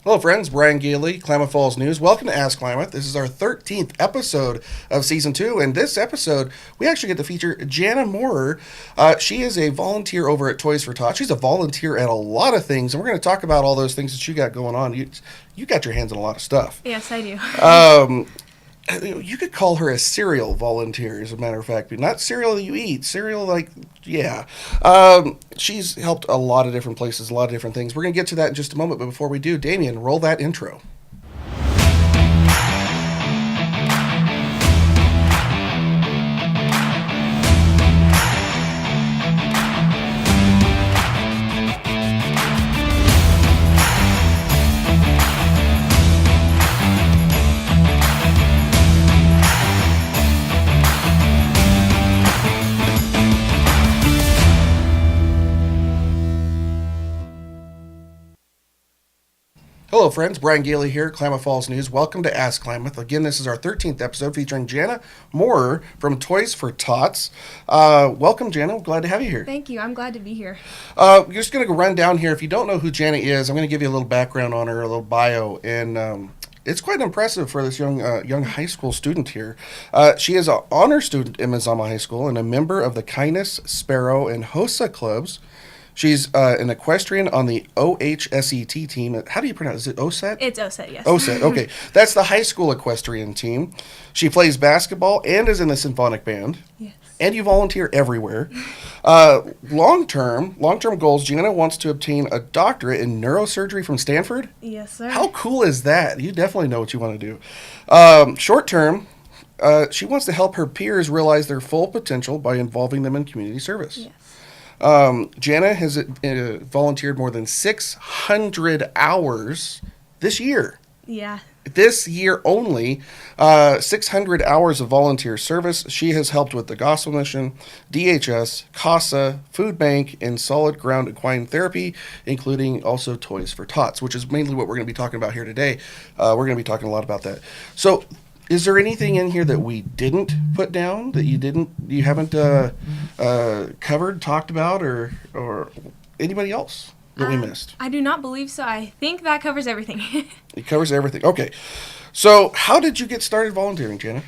Hello, friends. Brian Gailey, Klamath Falls News. Welcome to Ask Klamath. This is our 13th episode of Season 2, and this episode, we actually get to feature Janah Moorer. She is a volunteer over at Toys for Tots. She's a volunteer at a lot of things, and we're going to talk about all those things that you got going on. You got your hands on a lot of stuff. Yes, I do. You could call her a serial volunteer, as a matter of fact. Not cereal that you eat. Cereal, yeah. She's helped a lot of different places, a lot of different things. We're going to get to that in just a moment, but before we do, Damien, roll that intro. Hello, friends. Brian Gailey here, Klamath Falls News. Welcome to Ask Klamath. Again, this is our 13th episode featuring Janah Moorer from Toys for Tots. Welcome, Janah. Glad to have you here. Thank you. I'm glad to be here. We're just going to go run down here. If you don't know who Janah is, I'm going to give you a little background on her, a little bio, and it's quite impressive for this young high school student here. She is an honor student in Mazama High School and a member of the Kindness, Sparrow, and HOSA clubs. She's an equestrian on the OHSET team. How do you pronounce it? OSET? It's OSET, yes. OSET, okay. That's the high school equestrian team. She plays basketball and is in the symphonic band. Yes. And you volunteer everywhere. Long-term goals, Janah wants to obtain a doctorate in neurosurgery from Stanford. Yes, sir. How cool is that? You definitely know what you want to do. Short-term, she wants to help her peers realize their full potential by involving them in community service. Yes. Janah has volunteered more than 600 hours this year. Yeah. This year only, 600 hours of volunteer service. She has helped with the Gospel Mission, DHS, CASA, Food Bank, and Solid Ground Equine Therapy, including also Toys for Tots, which is mainly what we're going to be talking about here today. We're going to be talking a lot about that. So, is there anything in here that we didn't put down that you haven't covered, talked about, or anybody else that we missed? I do not believe so. I think that covers everything. It covers everything. Okay. So, how did you get started volunteering, Janah?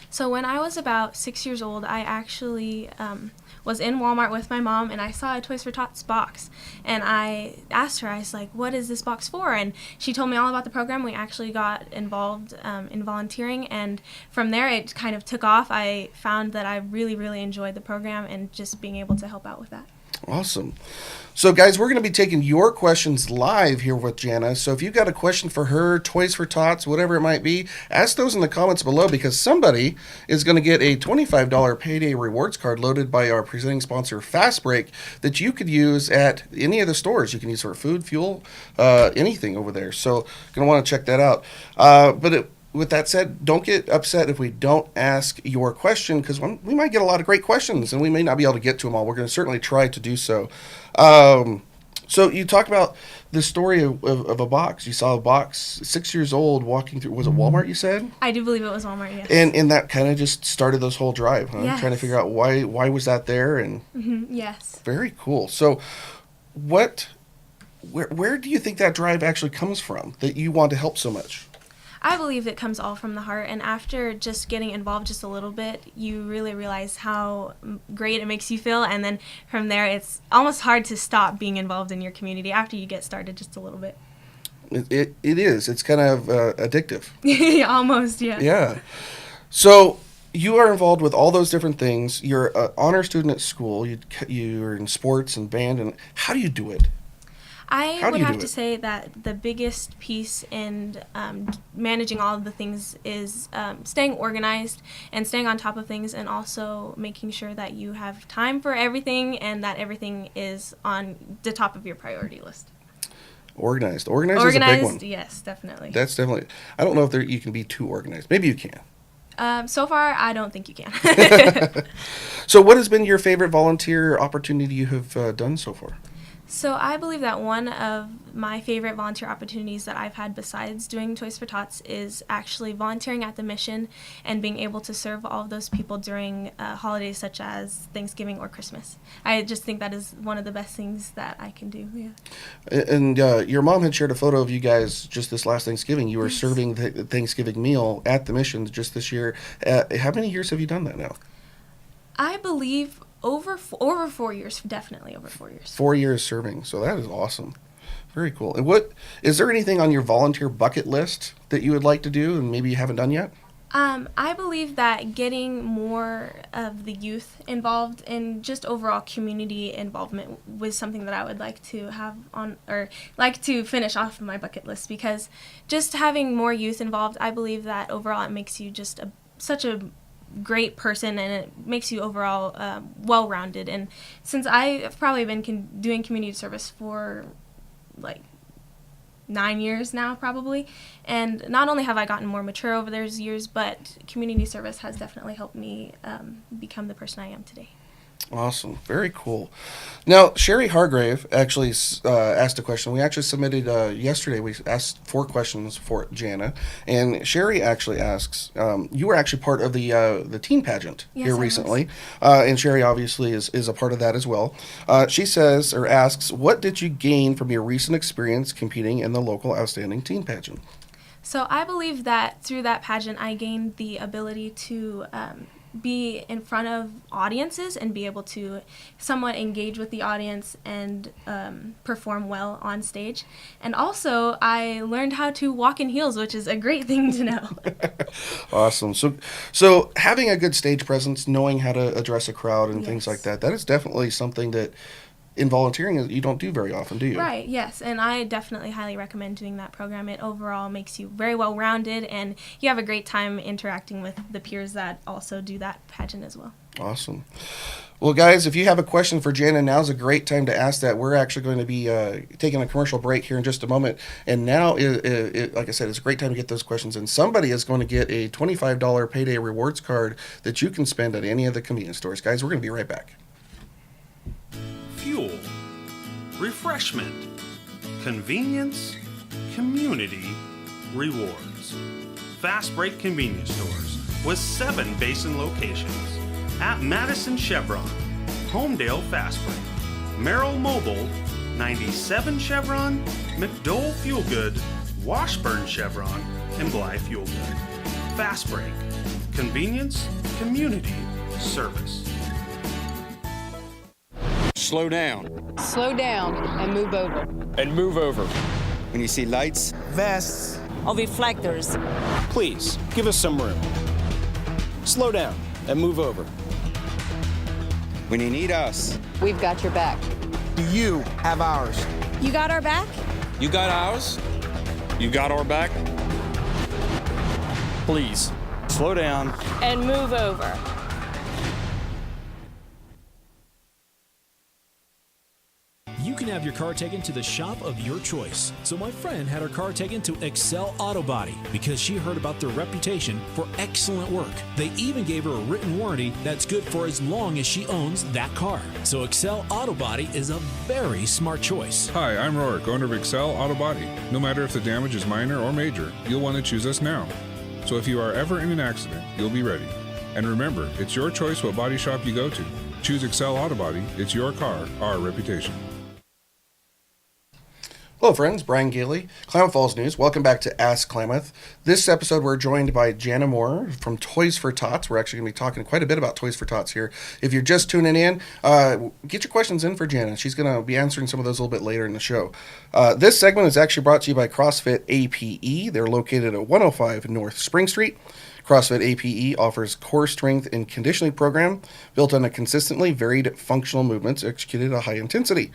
So when I was about 6 years old, I actually was in Walmart with my mom, and I saw a Toys for Tots box. And I asked her, I was like, what is this box for? And she told me all about the program. We actually got involved in volunteering, and from there it kind of took off. I found that I really, really enjoyed the program and just being able to help out with that. Awesome. So, guys, we're going to be taking your questions live here with Janah. So if you've got a question for her, Toys for Tots, whatever it might be, ask those in the comments below, because somebody is going to get a $25 payday rewards card loaded by our presenting sponsor, Fastbreak, that you could use at any of the stores. You can use for food, fuel, anything over there. So going to want to check that out. With that said, don't get upset if we don't ask your question, because we might get a lot of great questions, and we may not be able to get to them all. We're going to certainly try to do so. So you talked about the story of a box. You saw a box, 6 years old, walking through, was it Walmart, you said? I do believe it was Walmart, yes. And that kind of just started this whole drive, huh? Yes. Trying to figure out why was that there, and Yes. very cool. So where do you think that drive actually comes from, that you want to help so much? I believe it comes all from the heart, and after just getting involved just a little bit, you really realize how great it makes you feel, and then from there it's almost hard to stop being involved in your community after you get started just a little bit. It is. It's kind of addictive. Almost, yeah. Yeah. So you are involved with all those different things. You're an honor student at school. You're in sports and band. And how do you do it? I would have to say that the biggest piece in managing all of the things is staying organized and staying on top of things, and also making sure that you have time for everything and that everything is on the top of your priority list. Organized is a big one. Yes, definitely. That's definitely. I don't know if you can be too organized. Maybe you can. So far, I don't think you can. So what has been your favorite volunteer opportunity you have done so far? So I believe that one of my favorite volunteer opportunities that I've had besides doing Toys for Tots is actually volunteering at the mission and being able to serve all of those people during holidays such as Thanksgiving or Christmas. I just think that is one of the best things that I can do. Yeah. And your mom had shared a photo of you guys just this last Thanksgiving. You were Yes. serving the Thanksgiving meal at the missions just this year. How many years have you done that now? I believe over 4 years, definitely over 4 years. 4 years serving, so that is awesome. Very cool. And what is there anything on your volunteer bucket list that you would like to do and maybe you haven't done yet? I believe that getting more of the youth involved in just overall community involvement was something that I would like to have on, or like to finish off my bucket list, because just having more youth involved, I believe that overall it makes you just such a great person, and it makes you overall well-rounded. And since I've probably been doing community service for like 9 years now probably, and not only have I gotten more mature over those years, but community service has definitely helped me become the person I am today. Awesome. Very cool. Now, Sherry Hargrave actually asked a question. We actually submitted yesterday. We asked 4 questions for Janah, and Sherry actually asks, you were actually part of the teen pageant Yes, here I recently, and Sherry obviously is a part of that as well. She says, or asks, what did you gain from your recent experience competing in the local outstanding teen pageant? So I believe that through that pageant I gained the ability to be in front of audiences and be able to somewhat engage with the audience and perform well on stage. And also, I learned how to walk in heels, which is a great thing to know. Awesome. So having a good stage presence, knowing how to address a crowd and things like that is definitely something that in volunteering you don't do very often, do you? Right, yes. And I definitely highly recommend doing that program. It overall makes you very well-rounded, and you have a great time interacting with the peers that also do that pageant as well. Awesome. Well, guys, if you have a question for Janah, now's a great time to ask that. We're actually going to be taking a commercial break here in just a moment. And now, like I said, it's a great time to get those questions in. Somebody is going to get a $25 payday rewards card that you can spend at any of the convenience stores. Guys, we're going to be right back. Fuel, refreshment, convenience, community, rewards. Fastbreak convenience stores with 7 basin locations at Madison Chevron, Homedale Fastbreak, Merrill Mobile, 97 Chevron, McDowell Fuel Good, Washburn Chevron, and Blythe Fuel Good. Fastbreak, convenience, community, service. Slow down. Slow down and move over. And move over. When you see lights, vests, Or reflectors. please give us some room. Slow down and move over. when you need us. We've got your back. You have ours. You got our back? You got ours? You got our back? Please, slow down. And move over. You can have your car taken to the shop of your choice. So my friend had her car taken to Excel Auto Body because she heard about their reputation for excellent work. They even gave her a written warranty that's good for as long as she owns that car. So Excel Auto Body is a very smart choice. Hi, I'm Rorik, owner of Excel Auto Body. No matter if the damage is minor or major, you'll want to choose us now. So if you are ever in an accident, you'll be ready. And remember, it's your choice what body shop you go to. Choose Excel Auto Body. It's your car, our reputation. Hello, friends. Brian Gailey, Klamath Falls News. Welcome back to Ask Klamath. This episode, we're joined by Janah Moore from Toys for Tots. We're actually going to be talking quite a bit about Toys for Tots here. If you're just tuning in, get your questions in for Janah. She's going to be answering some of those a little bit later in the show. This segment is actually brought to you by CrossFit APE. They're located at 105 North Spring Street. CrossFit APE offers core strength and conditioning program built on a consistently varied functional movements executed at a high intensity.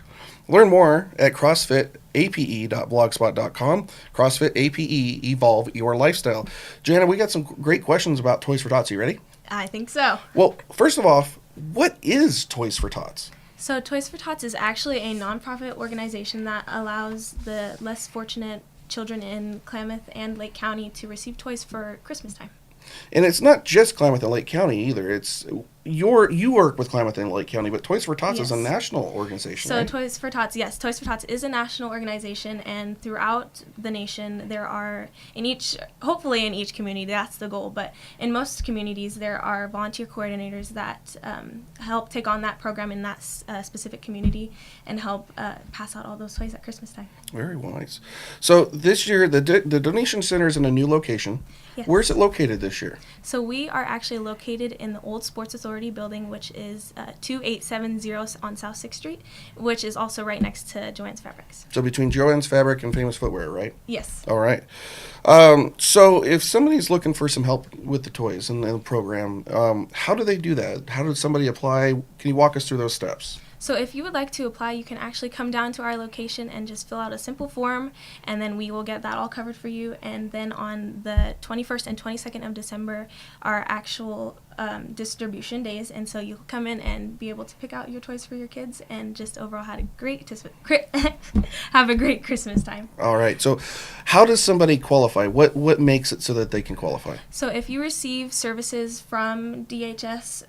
Learn more at crossfitape.blogspot.com. CrossFit APE, evolve your lifestyle. Janah, we got some great questions about Toys for Tots. You ready? I think so. Well, first of all, what is Toys for Tots? So Toys for Tots is actually a nonprofit organization that allows the less fortunate children in Klamath and Lake County to receive toys for Christmas time. And it's not just Klamath and Lake County either. you work with Klamath and Lake County, but Toys for Tots is a Yes. national organization, So right? Toys for Tots, yes, Toys for Tots is a national organization, and throughout the nation there are hopefully in each community, that's the goal, but in most communities there are volunteer coordinators that help take on that program in that specific community and help pass out all those toys at Christmas time. Very wise. So this year, the donation center is in a new location. Yes. Where's it located this year? So we are actually located in the old Sports Authority building, which is 2870 on South 6th Street, which is also right next to Joann's Fabrics. So between Joann's Fabric and Famous Footwear, right? Yes. All right. So if somebody's looking for some help with the toys and the program, how do they do that? How does somebody apply? Can you walk us through those steps? So if you would like to apply, you can actually come down to our location and just fill out a simple form, and then we will get that all covered for you. And then on the 21st and 22nd of December are actual distribution days, and so you'll come in and be able to pick out your toys for your kids and just overall have a great Christmas time. All right. So how does somebody qualify? What makes it so that they can qualify? So if you receive services from DHS,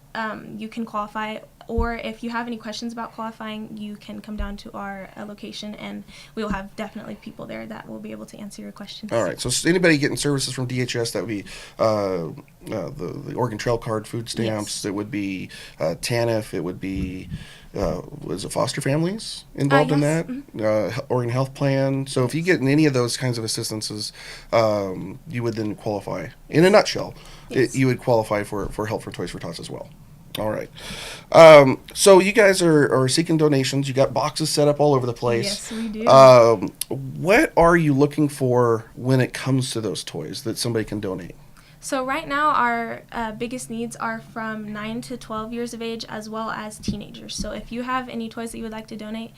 you can qualify. Or if you have any questions about qualifying, you can come down to our location, and we will have definitely people there that will be able to answer your questions. All right. So anybody getting services from DHS, that would be the Oregon Trail Card food stamps. Yes. It would be TANF. It would be was it foster families involved in Yes. that? Oregon Health Plan. So if you get any of those kinds of assistances, you would then qualify. In a nutshell, Yes. you would qualify for help for Toys for Tots as well. All right. So you guys are seeking donations. You got boxes set up all over the place. Yes, we do. What are you looking for when it comes to those toys that somebody can donate? So right now our biggest needs are from 9 to 12 years of age, as well as teenagers. So if you have any toys that you would like to donate,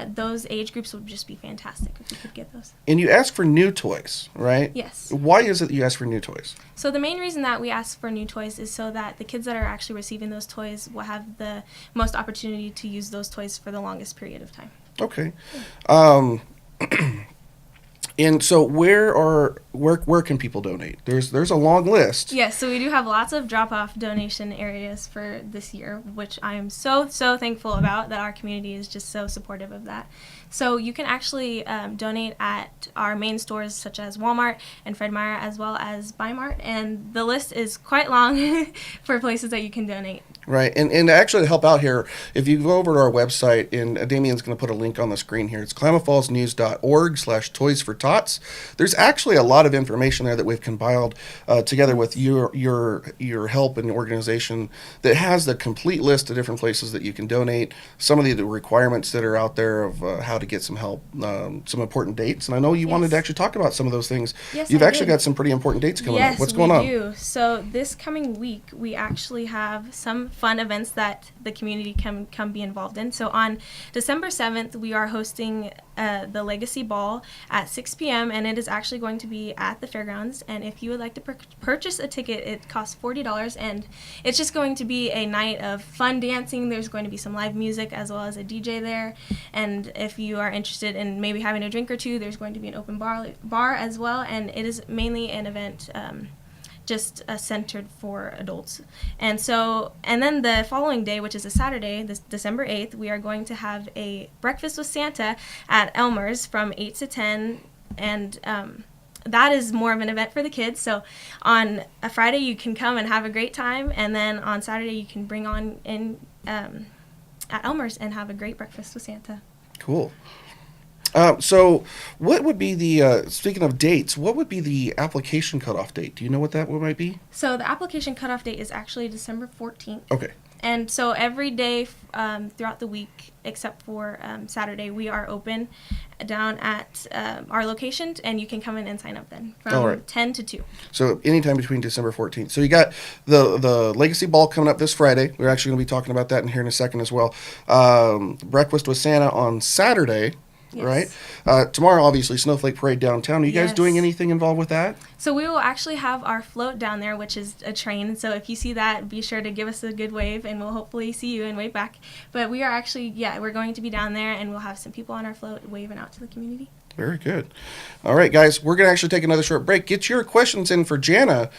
those age groups would just be fantastic if you could get those. And you ask for new toys, right? Yes. Why is it that you ask for new toys? So the main reason that we ask for new toys is so that the kids that are actually receiving those toys will have the most opportunity to use those toys for the longest period of time. Okay. And so where can people donate? There's a long list. Yes, so we do have lots of drop-off donation areas for this year, which I am so thankful about, that our community is just so supportive of that. So you can actually donate at our main stores such as Walmart and Fred Meyer, as well as Bimart, and the list is quite long for places that you can donate. Right, and actually to help out here, if you go over to our website, and Damien's going to put a link on the screen here, it's klamathfallsnews.org/toys4tots. There's actually a lot of information there that we've compiled together with your help and your organization that has the complete list of different places that you can donate, some of the requirements that are out there of how to get some help, some important dates. And I know you wanted to actually talk about some of those things. Yes, You've I actually did. got some pretty important dates coming up. Yes, What's going on? we do. So this coming week, we actually have some fun events that the community can come be involved in. So on December 7th, we are hosting the Legacy Ball at 6 p.m. and it is actually going to be at the fairgrounds. And if you would like to purchase a ticket, it costs $40, and it's just going to be a night of fun dancing. There's going to be some live music as well as a DJ there. And if you are interested in maybe having a drink or two, there's going to be an open bar as well. And it is mainly an event just centered for adults. And then the following day, which is a Saturday, this December 8th, we are going to have a breakfast with Santa at Elmer's from 8 to 10, and that is more of an event for the kids. So on a Friday you can come and have a great time, and then on Saturday you can bring on in at Elmer's and have a great breakfast with Santa. Cool. So what would be the, speaking of dates, what would be the application cutoff date? Do you know what that might be? So the application cutoff date is actually December 14th. Okay. And so every day throughout the week, except for Saturday, we are open down at our location, and you can come in and sign up then from 10 to 2. So anytime between December 14th. So you got the Legacy Ball coming up this Friday. We're actually going to be talking about that in here in a second as well. Breakfast with Santa on Saturday. Yes. Right. Tomorrow, obviously, Snowflake Parade downtown. Are you guys doing anything involved with that? So we will actually have our float down there, which is a train. So if you see that, be sure to give us a good wave, and we'll hopefully see you and wave back. But we are actually, we're going to be down there, and we'll have some people on our float waving out to the community. Very good. All right, guys, we're going to actually take another short break. Get your questions in for Janah.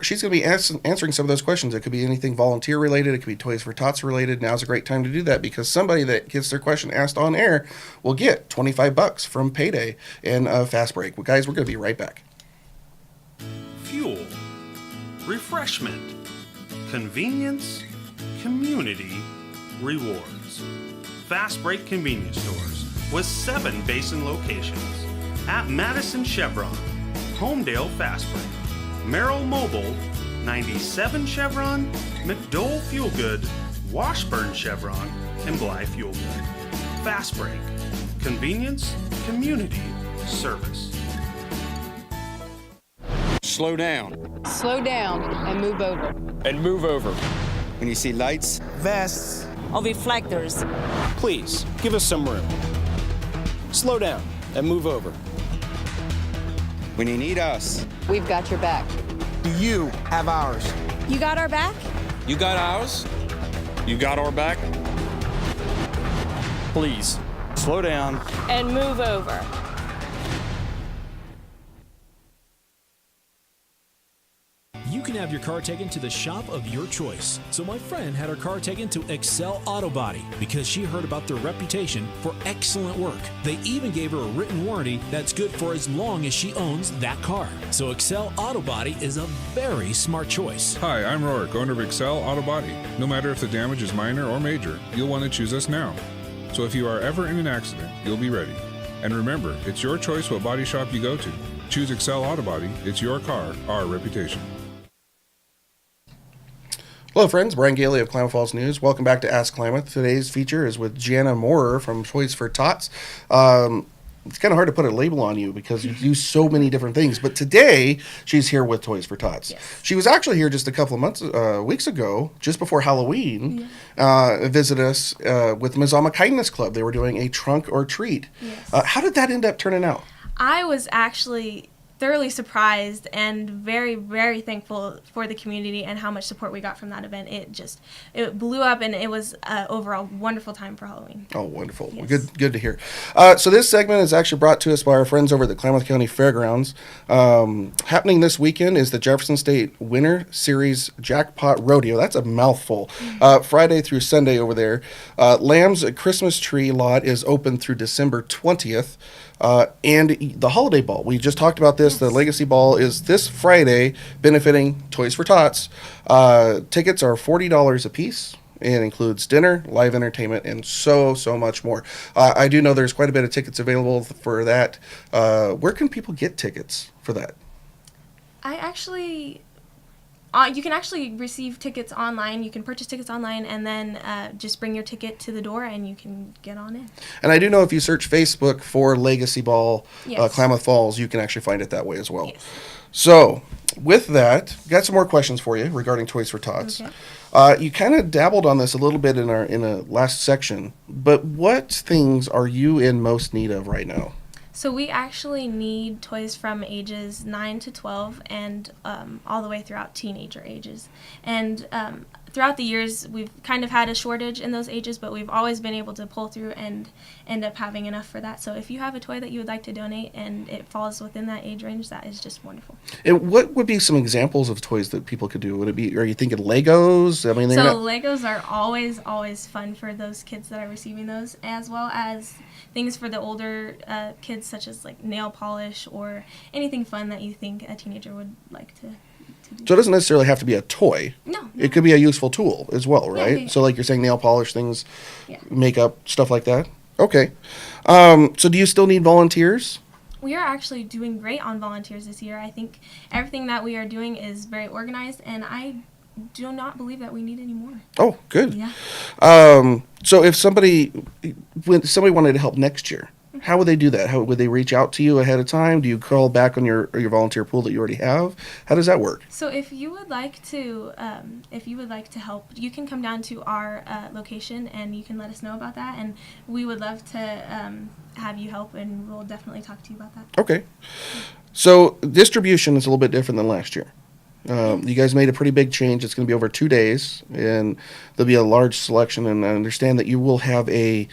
She's going to be answering some of those questions. It could be anything volunteer related. It could be Toys for Tots related. Now's a great time to do that because somebody that gets their question asked on air will get $25 from Payday and Fastbreak. Well, guys, we're going to be right back. Fuel, refreshment, convenience, community, rewards. Fastbreak convenience stores with 7 basin locations at Madison Chevron, Homedale Fastbreak, Merrill Mobile, 97 Chevron, McDowell Fuel Good, Washburn Chevron, and Blythe Fuel Good. Fastbreak, convenience, community, service. Slow down. Slow down and move over. And move over. When you see lights, Vests, Or reflectors. please give us some room. Slow down and move over. when you need us. We've got your back. Do you have ours? You got our back? You got ours? You got our back? Please, slow down. And move over. You can have your car taken to the shop of your choice. So my friend had her car taken to Excel Auto Body because she heard about their reputation for excellent work. They even gave her a written warranty that's good for as long as she owns that car. So Excel Auto Body is a very smart choice. Hi, I'm Rourke, owner of Excel Auto Body. No matter if the damage is minor or major, you'll want to choose us now. So if you are ever in an accident, you'll be ready. And remember, it's your choice what body shop you go to. Choose Excel Auto Body. It's your car, our reputation. Hello, friends. Brian Gailey of Klamath Falls News. Welcome back to Ask Klamath. Today's feature is with Janah Moorer from Toys for Tots. It's kind of hard to put a label on you because you do so many different things. But today, she's here with Toys for Tots. Yes. She was actually here just a couple of weeks ago, just before Halloween, visit us with Mazama Kindness Club. They were doing a trunk or treat. Yes. How did that end up turning out? I was actually thoroughly surprised and very, very thankful for the community and how much support we got from that event. It blew up, and it was overall wonderful time for Halloween. Oh, wonderful. Yes. Good to hear. So this segment is actually brought to us by our friends over at the Klamath County Fairgrounds. Happening this weekend is the Jefferson State Winter Series Jackpot Rodeo. That's a mouthful. Friday through Sunday over there. Lamb's Christmas tree lot is open through December 20th. And the holiday ball. We just talked about this. Yes. The Legacy Ball is this Friday, benefiting Toys for Tots. Tickets are $40 a piece. It includes dinner, live entertainment, and so much more. I do know there's quite a bit of tickets available for that. Where can people get tickets for that? You can actually receive tickets online. You can purchase tickets online and then just bring your ticket to the door and you can get on in. And I do know if you search Facebook for Legacy Ball, yes. Klamath Falls, you can actually find it that way as well. Yes. So, with that, got some more questions for you regarding Toys for Tots. Okay. You kind of dabbled on this a little bit in a last section, but what things are you in most need of right now? So we actually need toys from ages 9 to 12 and all the way throughout teenager ages. And throughout the years, we've kind of had a shortage in those ages, but we've always been able to pull through and end up having enough for that. So if you have a toy that you would like to donate and it falls within that age range, that is just wonderful. And what would be some examples of toys that people could do? Would it be, are you thinking Legos? I mean, Legos are always fun for those kids that are receiving those, as well as things for the older kids, such as like nail polish or anything fun that you think a teenager would like to do. So it doesn't necessarily have to be a toy. No. It could be a useful tool as well, right? Yeah. So like you're saying nail polish things, makeup, stuff like that? Okay. So do you still need volunteers? We are actually doing great on volunteers this year. I think everything that we are doing is very organized, and I do not believe that we need any more. Oh, good. Yeah. So if somebody wanted to help next year, how would they do that? How would they reach out to you ahead of time? Do you call back on your volunteer pool that you already have? How does that work? So if you would like to help, you can come down to our location and you can let us know about that, and we would love to have you help, and we'll definitely talk to you about that. Okay. So distribution is a little bit different than last year. You guys made a pretty big change. It's going to be over 2 days, and there'll be a large selection. And I understand that you will have a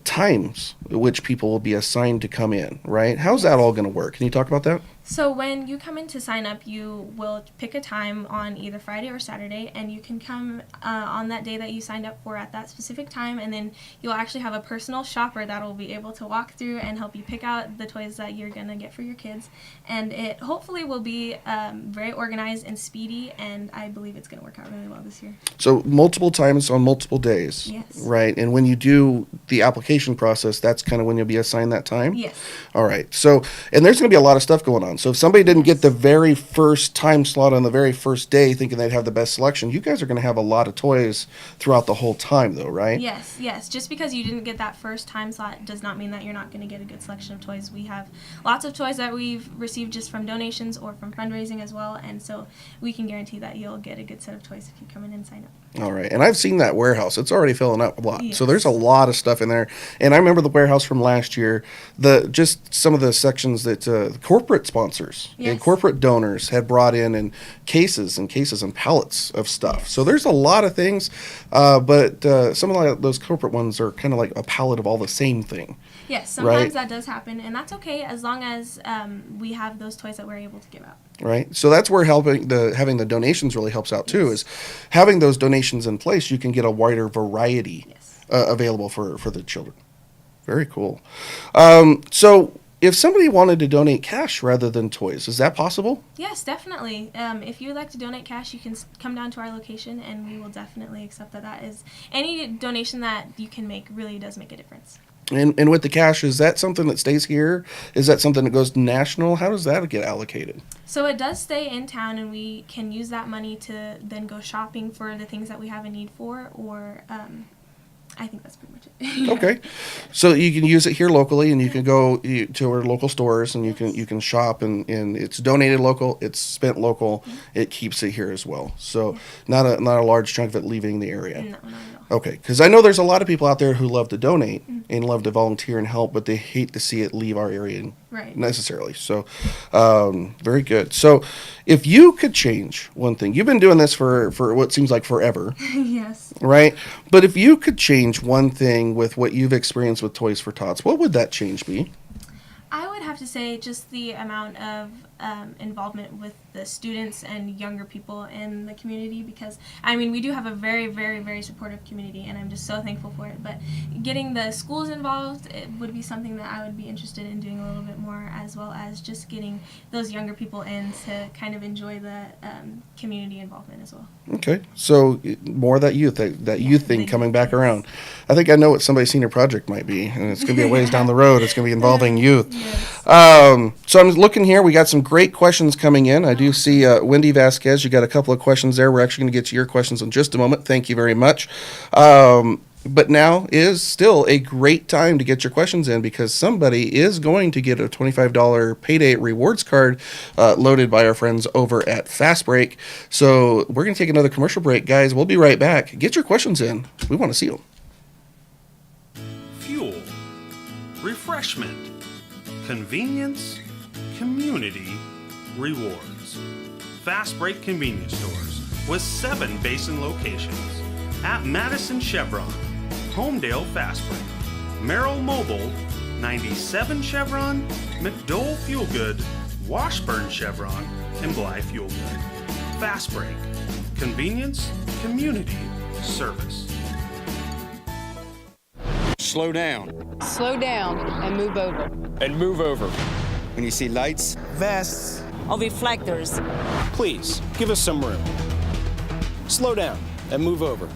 times which people will be assigned to come in, right? How's that all going to work? Can you talk about that? So when you come in to sign up, you will pick a time on either Friday or Saturday, and you can come on that day that you signed up for at that specific time, and then you'll actually have a personal shopper that will be able to walk through and help you pick out the toys that you're going to get for your kids. And it hopefully will be very organized and speedy, and I believe it's going to work out really well this year. So multiple times on multiple days, Yes. right? And when you do the application process, that's kind of when you'll be assigned that time? Yes. All right. So, and there's going to be a lot of stuff going on. So if somebody didn't get the very first time slot on the very first day thinking they'd have the best selection, you guys are going to have a lot of toys throughout the whole time though, right? Yes, yes. Just because you didn't get that first time slot does not mean that you're not going to get a good selection of toys. We have lots of toys that we've received just from donations or from fundraising as well, and so we can guarantee that you'll get a good set of toys if you come in and sign up. All right. And I've seen that warehouse. It's already filling up a lot. Yes. So there's a lot of stuff in there. And I remember the warehouse from last year, just some of the sections that corporate sponsors and Yes. corporate donors had brought in and cases and pallets of stuff. So there's a lot of things, but some of those corporate ones are kind of like a pallet of all the same thing. Yes, sometimes Right. that does happen, and that's okay as long as we have those toys that we're able to give out. Right. So that's where having the donations really helps out too, is having those donations in place, you can get a wider variety Yes. available for the children. Very cool. So if somebody wanted to donate cash rather than toys, is that possible? Yes, definitely. If you would like to donate cash, you can come down to our location, and we will definitely accept that. That is, any donation that you can make really does make a difference. And with the cash, is that something that stays here? Is that something that goes national? How does that get allocated? So it does stay in town, and we can use that money to then go shopping for the things that we have a need for, or I think that's pretty much it. Okay, so you can use it here locally, and you can go to our local stores, and you can shop, and it's donated local, it's spent local, it keeps it here as well. So not a large chunk of it leaving the area. No, not at all. Okay, because I know there's a lot of people out there who love to donate and love to volunteer and help, but they hate to see it leave our area Right. necessarily. So, very good. So, if you could change one thing, you've been doing this for what seems like forever, Yes. right? But if you could change one thing with what you've experienced with Toys for Tots, what would that change be? I would have to say just the amount of involvement with the students and younger people in the community, because I mean we do have a very, very, very supportive community, and I'm just so thankful for it. But getting the schools involved, it would be something that I would be interested in doing a little bit more, as well as just getting those younger people in to kind of enjoy the community involvement as well. Okay, so more of that youth thing coming back around. I think I know what somebody's senior project might be, and it's going to be a ways down the road. It's going to be involving youth. Yes. So I'm looking here. We got some great questions coming in. I do see Wendy Vasquez. You got a couple of questions there. We're actually going to get to your questions in just a moment. Thank you very much. But now is still a great time to get your questions in, because somebody is going to get a $25 payday rewards card loaded by our friends over at Fastbreak. So we're going to take another commercial break, guys. We'll be right back. Get your questions in. We want to see them. Fuel, refreshment, convenience, community, rewards. Fastbreak convenience stores with 7 basin locations at Madison Chevron, Homedale Fastbreak, Merrill Mobile, 97 Chevron, McDowell Fuel Good, Washburn Chevron, and Blythe Fuel Good. Fastbreak, convenience, community, service. Slow down. Slow down and move over. And move over. When you see lights, Vests, Or reflectors. please give us some room. Slow down and move over.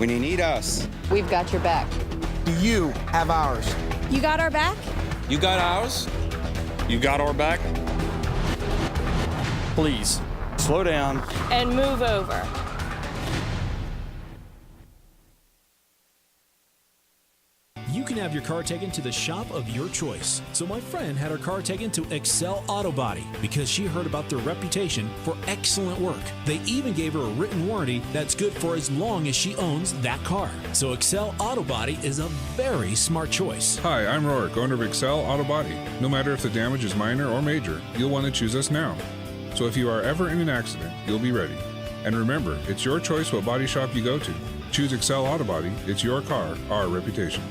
when you need us. We've got your back. You have ours. You got our back? You got ours? You got our back? Please, slow down. And move over. You can have your car taken to the shop of your choice. So my friend had her car taken to Excel Auto Body because she heard about their reputation for excellent work. They even gave her a written warranty that's good for as long as she owns that car. So Excel Auto Body is a very smart choice. Hi, I'm Rourke, owner of Excel Auto Body. No matter if the damage is minor or major, you'll want to choose us now. So if you are ever in an accident, you'll be ready. And remember, it's your choice what body shop you go to. Choose Excel Auto Body. It's your car, our reputation.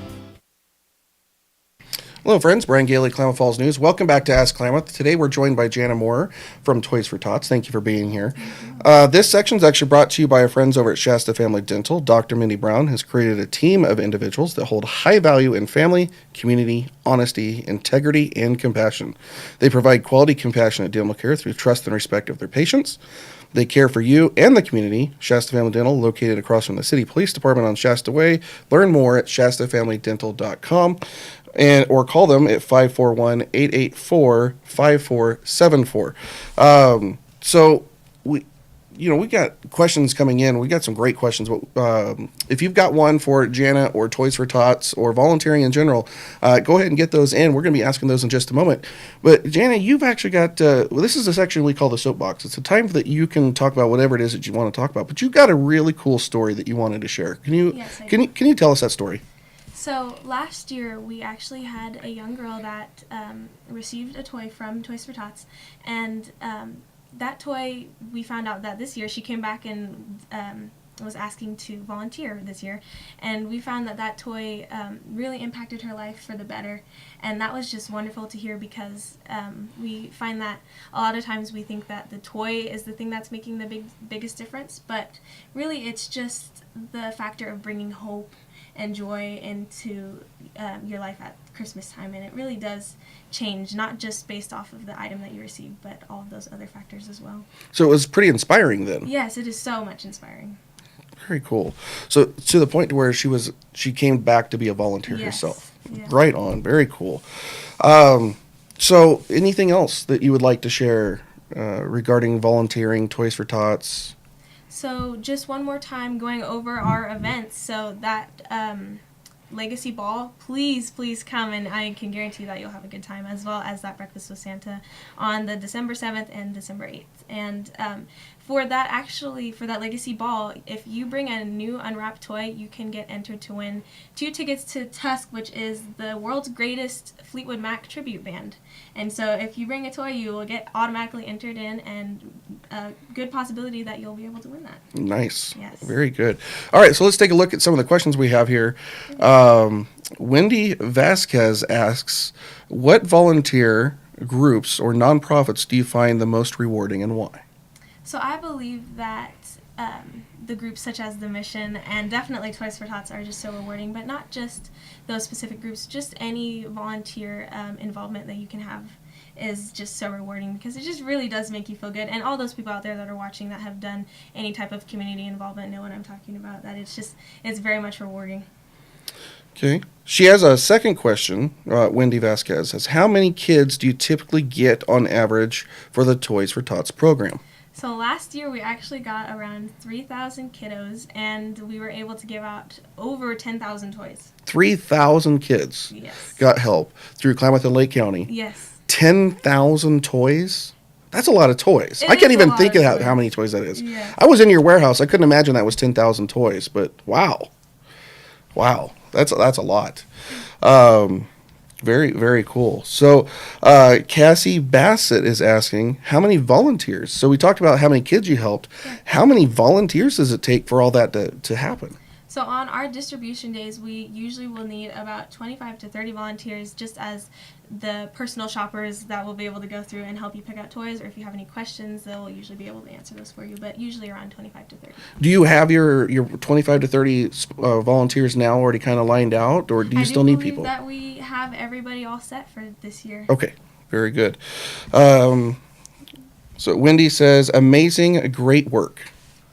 Hello, friends. Brian Gailey, Klamath Falls News. Welcome back to Ask Klamath. Today, we're joined by Janah Moore from Toys for Tots. Thank you for being here. This section is actually brought to you by our friends over at Shasta Family Dental. Dr. Mindy Brown has created a team of individuals that hold high value in family, community, honesty, integrity, and compassion. They provide quality, compassionate dental care through trust and respect of their patients. They care for you and the community. Shasta Family Dental, located across from the City Police Department on Shasta Way. Learn more at shastafamilydental.com. Or call them at 541-884-5474. So we got questions coming in. We got some great questions. If you've got one for Janah or Toys for Tots or volunteering in general, go ahead and get those in. We're going to be asking those in just a moment. But Janah, you've actually got this is a section we call the soapbox. It's a time that you can talk about whatever it is that you want to talk about. But you've got a really cool story that you wanted to share. Can you tell us that story? So last year, we actually had a young girl that received a toy from Toys for Tots, and that toy, we found out that this year she came back and was asking to volunteer this year, and we found that toy really impacted her life for the better, and that was just wonderful to hear because we find that a lot of times we think that the toy is the thing that's making the biggest difference, but really it's just the factor of bringing hope and joy into your life at Christmas time, and it really does change, not just based off of the item that you receive, but all of those other factors as well. So it was pretty inspiring then. Yes, it is so much inspiring. Very cool. So to the point to where she came back to be a volunteer herself. Yeah. Right on. Very cool. So anything else that you would like to share regarding volunteering, Toys for Tots? So just one more time going over our events. So that Legacy Ball, please come, and I can guarantee that you'll have a good time, as well as that Breakfast with Santa on the December 7th and December 8th. And for that Legacy Ball, if you bring a new unwrapped toy, you can get entered to win 2 tickets to Tusk, which is the world's greatest Fleetwood Mac tribute band. And so if you bring a toy, you will get automatically entered in, and a good possibility that you'll be able to win that. Nice. Yes. Very good. All right, so let's take a look at some of the questions we have here. Wendy Vasquez asks, what volunteer groups or nonprofits do you find the most rewarding, and why? So I believe that the groups such as The Mission and definitely Toys for Tots are just so rewarding, but not just those specific groups, just any volunteer involvement that you can have is just so rewarding, because it just really does make you feel good. And all those people out there that are watching that have done any type of community involvement know what I'm talking about, that it's very much rewarding. Okay. She has a second question. Wendy Vasquez says, how many kids do you typically get on average for the Toys for Tots program? So last year we actually got around 3,000 kiddos, and we were able to give out over 10,000 toys. 3,000 kids got help through Klamath and Lake County. Yes. 10,000 toys? That's a lot of toys. I can't even think of how many toys that is. Yeah. I was in your warehouse. I couldn't imagine that was 10,000 toys, but wow. That's a lot. Very, very cool. So Cassie Bassett is asking, how many volunteers? So we talked about how many kids you helped. How many volunteers does it take for all that to happen? So on our distribution days, we usually will need about 25 to 30 volunteers, just as the personal shoppers that will be able to go through and help you pick out toys, or if you have any questions, they'll usually be able to answer those for you, but usually around 25 to 30. Do you have your 25 to 30 volunteers now already kind of lined out, or do you still need people? I believe that we have everybody all set for this year. Okay, very good. So Wendy says, amazing, great work.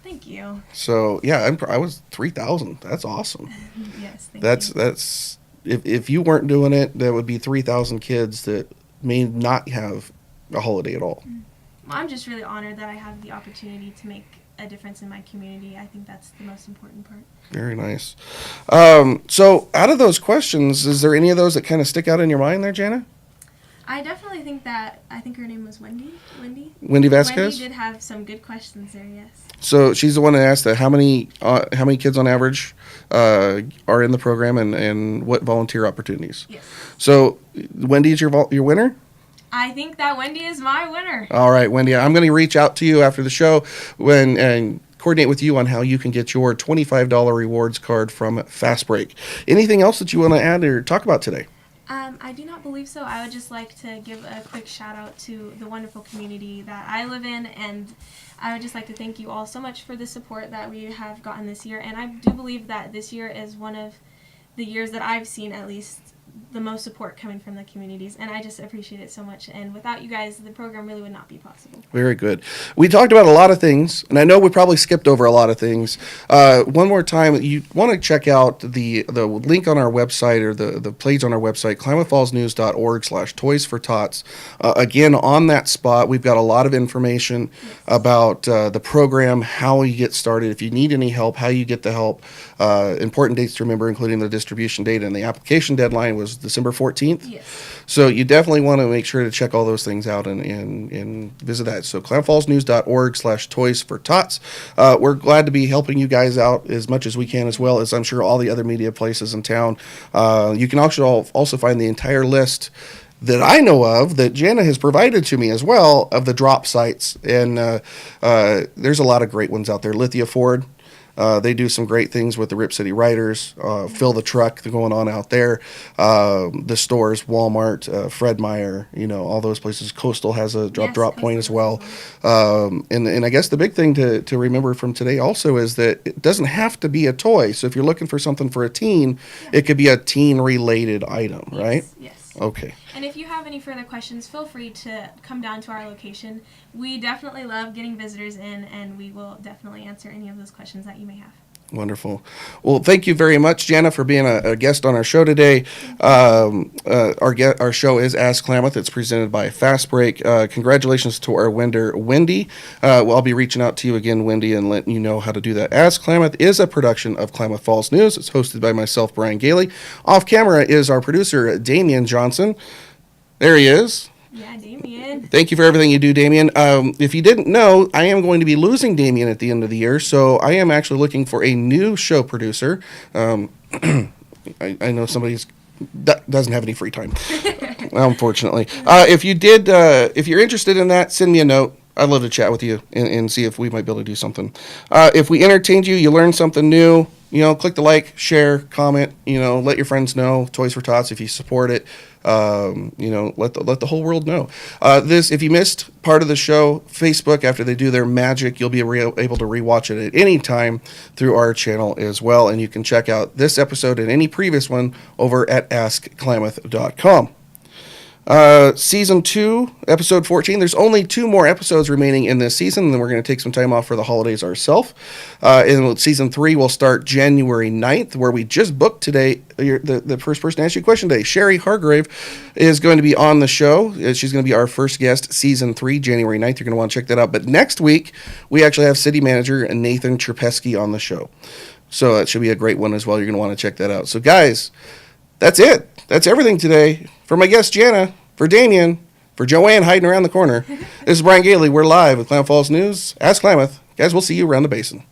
Thank you. So yeah, I was 3,000. That's awesome. Yes, thank you. That's if you weren't doing it, that would be 3,000 kids that may not have a holiday at all. Well, I'm just really honored that I have the opportunity to make a difference in my community. I think that's the most important part. Very nice. So out of those questions, is there any of those that kind of stick out in your mind there, Janah? I definitely think that, I think her name was Wendy. Wendy Vasquez? Wendy did have some good questions there, yes. So she's the one that asked that how many kids on average are in the program, and what volunteer opportunities? Yes. So Wendy is your winner? I think that Wendy is my winner. All right, Wendy, I'm going to reach out to you after the show and coordinate with you on how you can get your $25 rewards card from Fastbreak. Anything else that you want to add or talk about today? I do not believe so. I would just like to give a quick shout out to the wonderful community that I live in, and I would just like to thank you all so much for the support that we have gotten this year. And I do believe that this year is one of the years that I've seen at least the most support coming from the communities, and I just appreciate it so much. And without you guys, the program really would not be possible. Very good. We talked about a lot of things, and I know we probably skipped over a lot of things. One more time, you want to check out the link on our website, or the page on our website, klamathfallsnews.org/toys for tots. Again, on that spot, we've got a lot of information about the program, how you get started, if you need any help, how you get the help. Important dates to remember, including the distribution date, and the application deadline was December 14th. Yes. So you definitely want to make sure to check all those things out and visit that. So klamathfallsnews.org/toys for tots. We're glad to be helping you guys out as much as we can, as well as I'm sure all the other media places in town. You can also find the entire list that I know of that Janah has provided to me as well of the drop sites. And there's a lot of great ones out there. Lithia Ford. They do some great things with the Rip City Riders. Fill the Truck going on out there. The stores, Walmart, Fred Meyer, all those places. Coastal has a drop point as well. And I guess the big thing to remember from today also is that it doesn't have to be a toy. So if you're looking for something for a teen, it could be a teen-related item, right? Yes. Okay. And if you have any further questions, feel free to come down to our location. We definitely love getting visitors in, and we will definitely answer any of those questions that you may have. Wonderful. Well, thank you very much, Janah, for being a guest on our show today. Our show is Ask Klamath. It's presented by Fastbreak. Congratulations to our winner, Wendy. I'll be reaching out to you again, Wendy, and letting you know how to do that. Ask Klamath is a production of Klamath Falls News. It's hosted by myself, Brian Gailey. Off camera is our producer, Damian Johnson. There he is. Yeah, Damien. Thank you for everything you do, Damien. If you didn't know, I am going to be losing Damien at the end of the year, so I am actually looking for a new show producer. I know somebody doesn't have any free time, unfortunately. If you're interested in that, send me a note. I'd love to chat with you and see if we might be able to do something. If we entertained you learned something new, click the like, share, comment, let your friends know. Toys for Tots, if you support it, let the whole world know. If you missed part of the show, Facebook, after they do their magic, you'll be able to rewatch it at any time through our channel as well. And you can check out this episode and any previous one over at askklamath.com. Season 2, episode 14. There's only 2 more episodes remaining in this season, and then we're going to take some time off for the holidays ourselves. And season 3 will start January 9th, where we just booked today. The first person to ask you a question today, Sherry Hargrave, is going to be on the show. She's going to be our first guest, season 3, January 9th. You're going to want to check that out. But next week, we actually have city manager Nathan Trepesky on the show. So that should be a great one as well. You're going to want to check that out. So guys, that's it. That's everything today. For my guest, Janah, for Damien, for Joanne hiding around the corner, this is Brian Gailey. We're live with Klamath Falls News. Ask Klamath. Guys, we'll see you around the basin.